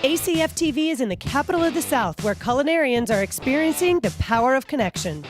ACF TV is in the capital of the South, where culinarians are experiencing the power of connection.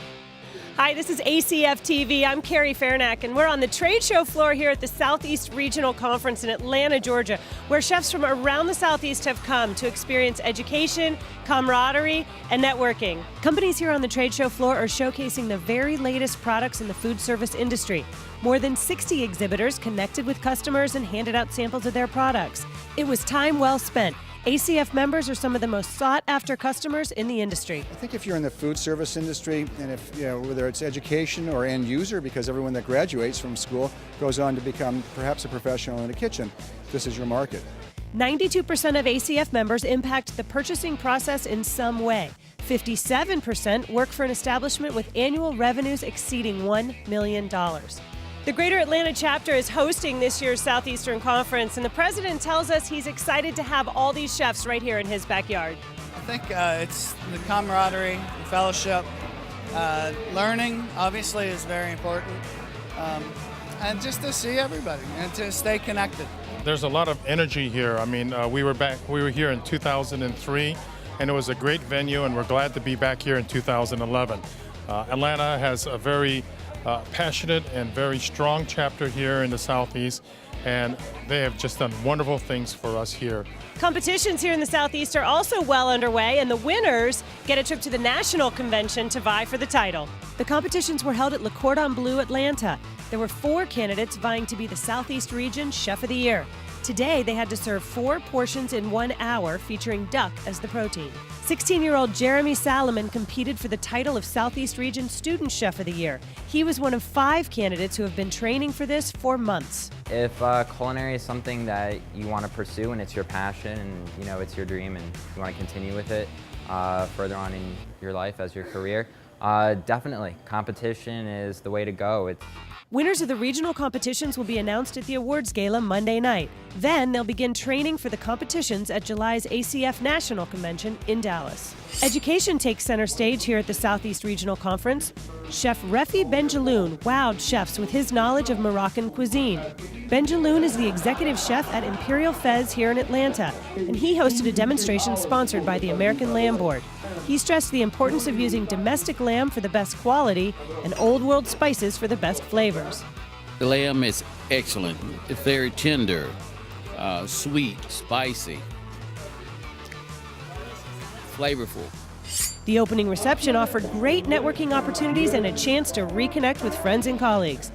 Hi, this is ACF TV. I'm Carrie Farnack, and we're on the trade show floor here at the Southeast Regional Conference in Atlanta, Georgia, where chefs from around the Southeast have come to experience education, camaraderie, and networking. Companies here on the trade show floor are showcasing the very latest products in the food service industry. More than 60 exhibitors connected with customers and handed out samples of their products. It was time well spent. ACF members are some of the most sought-after customers in the industry. I think if you're in the food service industry, and if whether it's education or end user, because everyone that graduates from school goes on to become perhaps a professional in the kitchen, this is your market. 92% of ACF members impact the purchasing process in some way. 57% work for an establishment with annual revenues exceeding $1 million. The Greater Atlanta chapter is hosting this year's Southeastern Conference, and the president tells us he's excited to have all these chefs right here in his backyard. I think it's the camaraderie, the fellowship, learning obviously is very important, and just to see everybody and to stay connected. There's a lot of energy here. I mean, we were here in 2003, and it was a great venue, and we're glad to be back here in 2011. Atlanta has a very passionate and very strong chapter here in the Southeast, and they have just done wonderful things for us here. Competitions here in the Southeast are also well underway, and the winners get a trip to the national convention to vie for the title. The competitions were held at Le Cordon Bleu, Atlanta. There were 4 candidates vying to be the Southeast Region Chef of the Year. Today, they had to serve 4 portions in 1 hour, featuring duck as the protein. 16-year-old Jeremy Salomon competed for the title of Southeast Region Student Chef of the Year. He was one of 5 candidates who have been training for this for months. If culinary is something that you want to pursue and it's your passion and it's your dream and you want to continue with it further on in your life as your career, definitely competition is the way to go. Winners of the regional competitions will be announced at the awards gala Monday night. Then they'll begin training for the competitions at July's ACF National Convention in Dallas. Education takes center stage here at the Southeast Regional Conference. Chef Refi Benjaloun wowed chefs with his knowledge of Moroccan cuisine. Benjaloun is the executive chef at Imperial Fez here in Atlanta, and he hosted a demonstration sponsored by the American Lamb Board. He stressed the importance of using domestic lamb for the best quality and old world spices for the best flavors. The lamb is excellent. It's very tender, sweet, spicy, flavorful. The opening reception offered great networking opportunities and a chance to reconnect with friends and colleagues.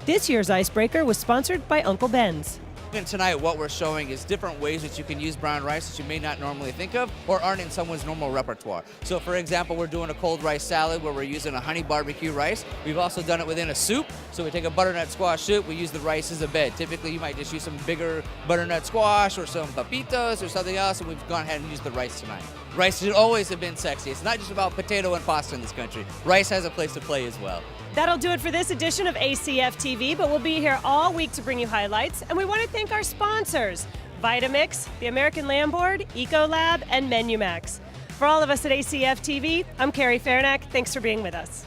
This year's Icebreaker was sponsored by Uncle Ben's. And tonight what we're showing is different ways that you can use brown rice that you may not normally think of or aren't in someone's normal repertoire. So for example, we're doing a cold rice salad where we're using a honey barbecue rice. We've also done it within a soup. So we take a butternut squash soup, we use the rice as a bed. Typically you might just use some bigger butternut squash or some papitos or something else, and we've gone ahead and used the rice tonight. Rice should always have been sexy. It's not just about potato and pasta in this country. Rice has a place to play as well. That'll do it for this edition of ACF TV, but we'll be here all week to bring you highlights, and we want to thank our sponsors, Vitamix, the American Lamb Board, Ecolab, and MenuMax. For all of us at ACF TV, I'm Carrie Farnack. Thanks for being with us.